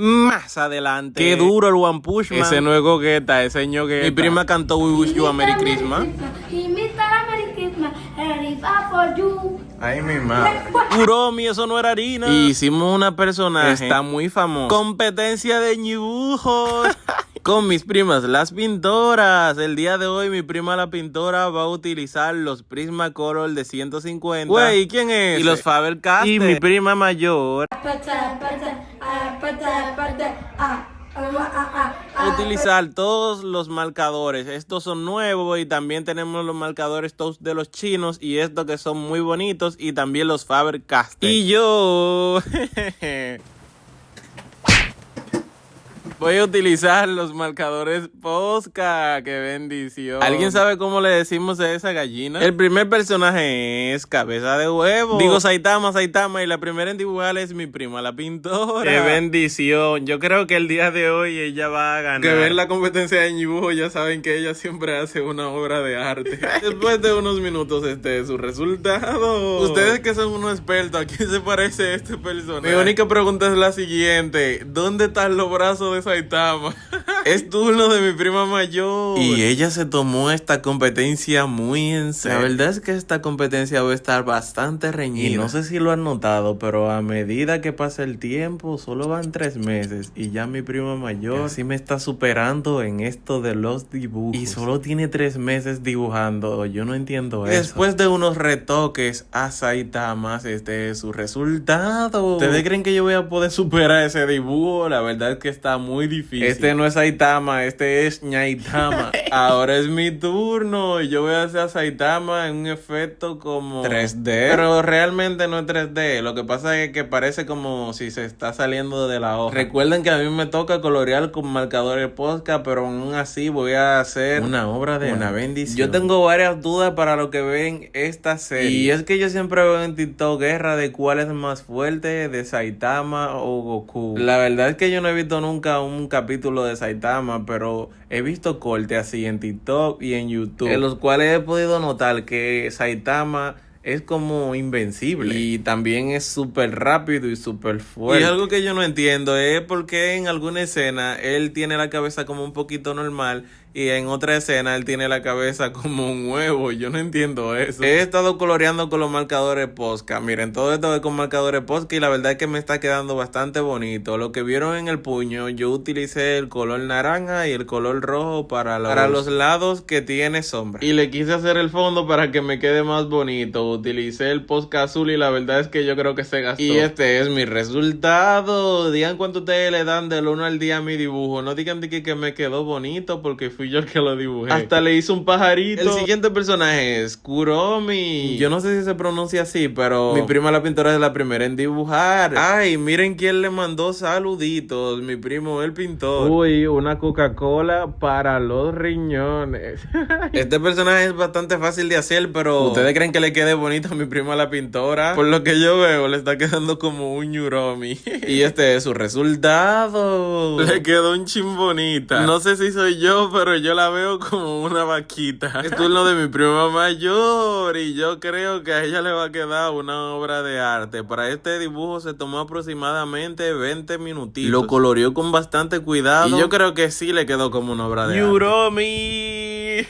Más adelante. Qué duro el One Punch Man. Ese no es Gogeta, ese es Ñogueta. Mi prima cantó We Wish You a Merry Christmas. Ay, mi madre. Kuromi, eso no era harina. Hicimos una personaje. Está muy famosa. Competencia de dibujos. Con mis primas, las pintoras. El día de hoy mi prima la pintora va a utilizar los Prismacolor de 150. Güey, ¿quién es? Y los Faber-Castell. Y mi prima mayor utilizar todos los marcadores. Estos son nuevos y también tenemos los marcadores todos de los chinos y estos que son muy bonitos y también los Faber-Castell. Y yo voy a utilizar los marcadores Posca. ¡Qué bendición! ¿Alguien sabe cómo le decimos a esa gallina? El primer personaje es Cabeza de Huevo. Digo Saitama, y la primera en dibujar es mi prima, la pintora. ¡Qué bendición! Yo creo que el día de hoy ella va a ganar. Que ven la competencia de dibujo ya saben que ella siempre hace una obra de arte. Después de unos minutos este es su resultado. Ustedes que son unos expertos, ¿a quién se parece este personaje? Mi única pregunta es la siguiente. ¿Dónde están los brazos de Saitama? Es turno de mi prima mayor. Y ella se tomó esta competencia muy en serio. La verdad es que esta competencia va a estar bastante reñida. Y no sé si lo han notado, pero a medida que pasa el tiempo, solo van 3 meses. Y ya mi prima mayor sí me está superando en esto de los dibujos. Y solo tiene 3 meses dibujando. Yo no entiendo eso. Después de unos retoques a Saitama, este es su resultado. ¿Ustedes creen que yo voy a poder superar ese dibujo? La verdad es que está muy difícil. Este no es Saitama, este es Ñaitama. Ahora es mi turno y yo voy a hacer a Saitama en un efecto como 3D. Pero realmente no es 3D. Lo que pasa es que parece como si se está saliendo de la hoja. Recuerden que a mí me toca colorear con marcadores Posca, pero aún así voy a hacer una obra de una bendición. Yo tengo varias dudas para lo que ven esta serie. Y es que yo siempre veo en TikTok guerra de cuál es más fuerte, de Saitama o Goku. La verdad es que yo no he visto nunca un capítulo de Saitama, pero he visto cortes así en TikTok y en YouTube, en los cuales he podido notar que Saitama es como invencible y también es súper rápido y súper fuerte. Y algo que yo no entiendo es por qué en alguna escena él tiene la cabeza como un poquito normal y en otra escena él tiene la cabeza como un huevo. Yo no entiendo eso. He estado coloreando con los marcadores Posca. Miren, todo esto es con marcadores Posca y la verdad es que me está quedando bastante bonito. Lo que vieron en el puño, yo utilicé el color naranja y el color rojo para los lados que tiene sombra. Y le quise hacer el fondo para que me quede más bonito. Utilicé el Posca azul y la verdad es que yo creo que se gastó. Y este es mi resultado. Digan cuánto ustedes le dan del 1 al 10 a mi dibujo. No digan que me quedó bonito porque fui yo el que lo dibujé. Hasta le hice un pajarito. El siguiente personaje es Kuromi. Yo no sé si se pronuncia así, pero mi prima la pintora es la primera en dibujar. Ay, miren quién le mandó saluditos. Mi primo el pintor. Uy, una Coca-Cola para los riñones. Este personaje es bastante fácil de hacer, pero ¿ustedes creen que le quede bonito a mi prima la pintora? Por lo que yo veo, le está quedando como un Kuromi. Y este es su resultado. Le quedó un chin bonita. No sé si soy yo, pero yo la veo como una vaquita. Es turno de mi prima mayor y yo creo que a ella le va a quedar una obra de arte. Para este dibujo se tomó aproximadamente 20 minutitos. Lo coloreó con bastante cuidado y yo creo que sí le quedó como una obra de arte. Kuromi.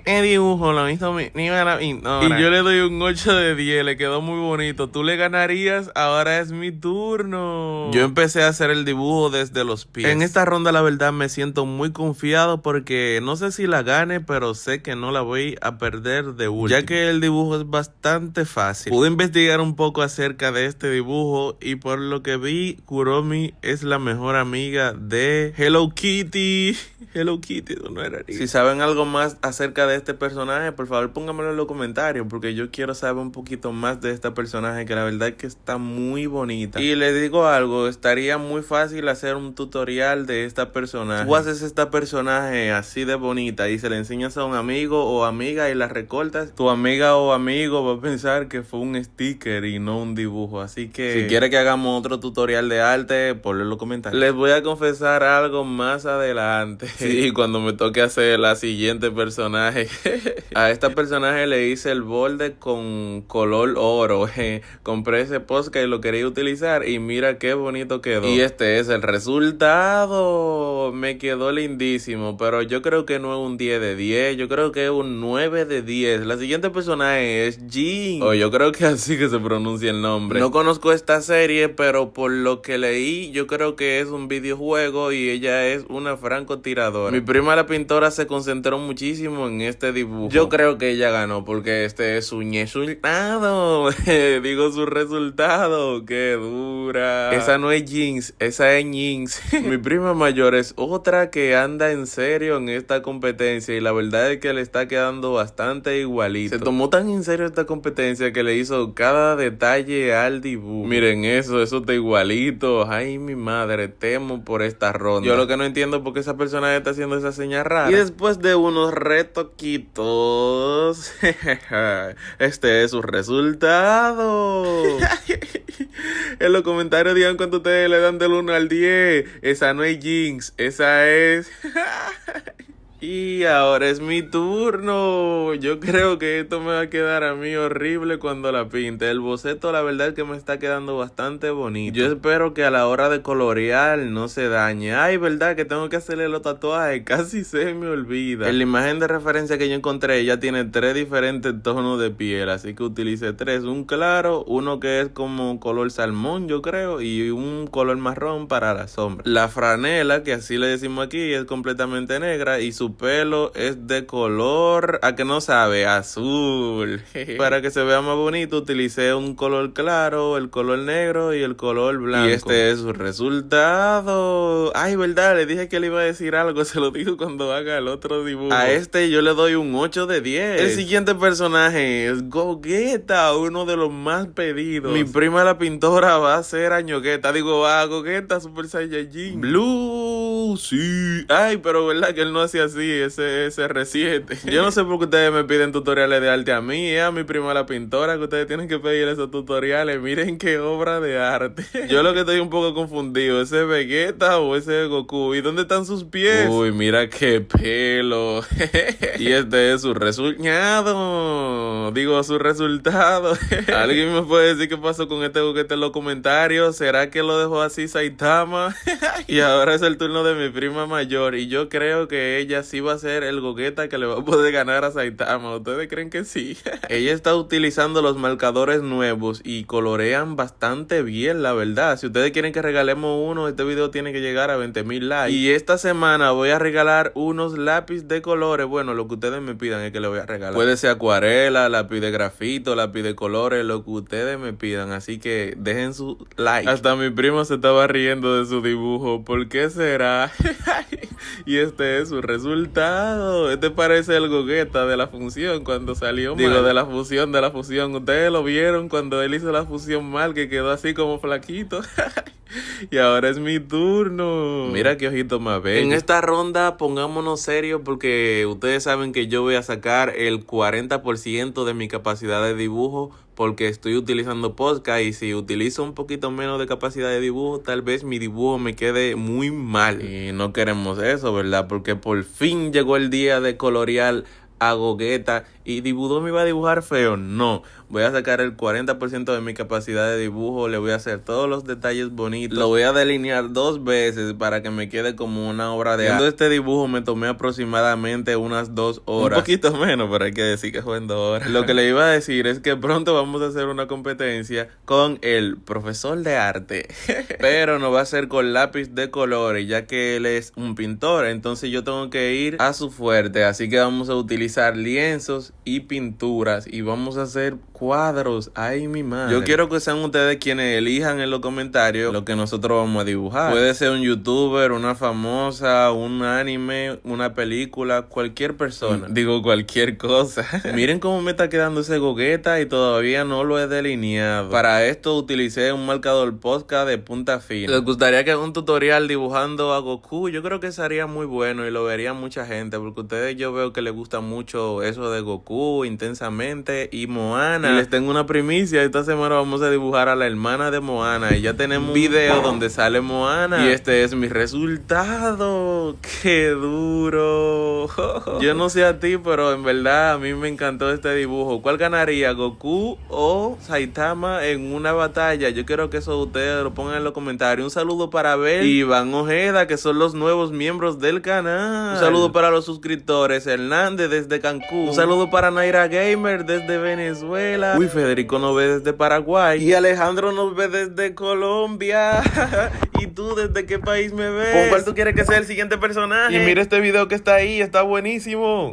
Dibujo lo hizo mi la pintora. Y yo le doy un 8 de 10. Le quedó muy bonito. Tú le ganarías. Ahora es mi turno. Yo empecé a hacer el dibujo desde los pies. En esta ronda la verdad me siento muy confiado porque no sé si la gane, pero sé que no la voy a perder de último, ya que el dibujo es bastante fácil. Pude investigar un poco acerca de este dibujo y por lo que vi, Kuromi es la mejor amiga de Hello Kitty. Hello Kitty, no era ni. Si saben algo más acerca de este personaje, por favor pónganmelo en los comentarios porque yo quiero saber un poquito más de este personaje que la verdad es que está muy bonita. Y les digo algo, estaría muy fácil hacer un tutorial de esta personaje. Tú haces esta personaje así de bonita y se le enseñas a un amigo o amiga y la recortas, tu amiga o amigo va a pensar que fue un sticker y no un dibujo. Así que si quiere que hagamos otro tutorial de arte, ponlo en los comentarios. Les voy a confesar algo más adelante. Sí, cuando me toque hacer la siguiente personaje personaje. A esta personaje le hice el borde con color oro. Compré ese Posca y lo quería utilizar y mira qué bonito quedó. Y este es el resultado. Me quedó lindísimo, pero yo creo que no es un 10 de 10, yo creo que es un 9 de 10. La siguiente personaje es Jin. O yo creo que así que se pronuncia el nombre. No conozco esta serie, pero por lo que leí, yo creo que es un videojuego y ella es una francotiradora. Mi prima la pintora se concentró muchísimo en este dibujo. Yo creo que ella ganó porque este es su resultado. Digo su resultado. ¡Qué dura! Esa no es Jinx, esa es Jinx. Mi prima mayor es otra que anda en serio en esta competencia y la verdad es que le está quedando bastante igualito. Se tomó tan en serio esta competencia que le hizo cada detalle al dibujo. Miren eso está igualito. Ay, mi madre, temo por esta ronda. Yo lo que no entiendo es por qué esa persona está haciendo esa señal rara. Y después de unos retoquitos, este es su resultado. En los comentarios digan cuánto ustedes le dan del 1 al 10. Esa no es Jinx, esa es... Y ahora es mi turno. Yo creo que esto me va a quedar a mí horrible cuando la pinte. El boceto la verdad es que me está quedando bastante bonito. Yo espero que a la hora de colorear no se dañe. Ay, verdad que tengo que hacerle los tatuajes. Casi se me olvida. En la imagen de referencia que yo encontré, ella tiene 3 diferentes tonos de piel. Así que utilicé 3. Un claro, uno que es como color salmón, yo creo, y un color marrón para la sombra. La franela, que así le decimos aquí, es completamente negra y su pelo es de color, a que no sabe, azul. Para que se vea más bonito utilicé un color claro, el color negro y el color blanco. Y este es su resultado. Ay, verdad, le dije que le iba a decir algo, se lo digo cuando haga el otro dibujo. A este yo le doy un 8 de 10. El siguiente personaje es Gogeta, uno de los más pedidos. Mi prima la pintora va a ser a Ñogueta, digo, a Gogeta Super Saiyajin Blue, sí. Ay, pero verdad que él no hace así, ese R7. Yo no sé por qué ustedes me piden tutoriales de arte a mí, a mi prima la pintora, que ustedes tienen que pedir esos tutoriales. Miren qué obra de arte. Yo lo que estoy un poco confundido, ¿ese Vegeta o ese Goku? ¿Y dónde están sus pies? Uy, mira qué pelo. Y este es su resultado. Digo, su resultado. ¿Alguien me puede decir qué pasó con este Gogeta en los comentarios? ¿Será que lo dejó así Saitama? Y ahora es el turno de mi prima mayor y yo creo que ella sí va a ser el Gogeta que le va a poder ganar a Saitama. ¿Ustedes creen que sí? Ella está utilizando los marcadores nuevos y colorean bastante bien, la verdad. Si ustedes quieren que regalemos uno, este video tiene que llegar a 20,000 likes. Y esta semana voy a regalar unos lápiz de colores. Bueno, lo que ustedes me pidan es que le voy a regalar. Puede ser acuarela, lápiz de grafito, lápiz de colores, lo que ustedes me pidan. Así que dejen su like. Hasta mi primo se estaba riendo de su dibujo. ¿Por qué será? Y este es su resultado. Este parece el Gogeta de la función cuando salió mal. Digo, de la fusión. Ustedes lo vieron cuando él hizo la fusión mal, que quedó así como flaquito. Y ahora es mi turno. Mira qué ojito más bello. En esta ronda pongámonos serios porque ustedes saben que yo voy a sacar el 40% de mi capacidad de dibujo porque estoy utilizando Posca y si utilizo un poquito menos de capacidad de dibujo, tal vez mi dibujo me quede muy mal. Y no queremos eso, ¿verdad? Porque por fin llegó el día de colorear a Gogeta y Dibudó me iba a dibujar feo. No, voy a sacar el 40% de mi capacidad de dibujo, le voy a hacer todos los detalles bonitos, lo voy a delinear 2 veces para que me quede como una obra de arte. Este dibujo me tomé aproximadamente unas 2 horas, un poquito menos, pero hay que decir que fue en 2 horas. Lo que le iba a decir es que pronto vamos a hacer una competencia con el profesor de arte, pero no va a ser con lápiz de colores, ya que él es un pintor, entonces yo tengo que ir a su fuerte, así que vamos a utilizar lienzos y pinturas y vamos a hacer cuadros. Ay, mi madre. Yo quiero que sean ustedes quienes elijan en los comentarios lo que nosotros vamos a dibujar. Puede ser un youtuber, una famosa, un anime, una película, cualquier persona. Digo, cualquier cosa. Miren cómo me está quedando ese Gogeta y todavía no lo he delineado. Para esto utilicé un marcador Posca de punta fina. ¿Les gustaría que haga un tutorial dibujando a Goku? Yo creo que sería muy bueno y lo vería mucha gente, porque ustedes yo veo que les gusta mucho eso de Goku intensamente y Moana. Les tengo una primicia. Esta semana vamos a dibujar a la hermana de Moana. Y ya tenemos un video donde sale Moana. Y este es mi resultado. ¡Qué duro! Yo no sé a ti, pero en verdad a mí me encantó este dibujo. ¿Cuál ganaría, Goku o Saitama en una batalla? Yo quiero que eso ustedes lo pongan en los comentarios. Un saludo para Bel y Iván Ojeda, que son los nuevos miembros del canal. Un saludo para los suscriptores. Hernández desde Cancún. Un saludo para Naira Gamer desde Venezuela. Uy, Federico nos ve desde Paraguay. Y Alejandro nos ve desde Colombia. ¿Y tú desde qué país me ves? ¿Con cuál tú quieres que sea el siguiente personaje? Y mira este video que está ahí, está buenísimo.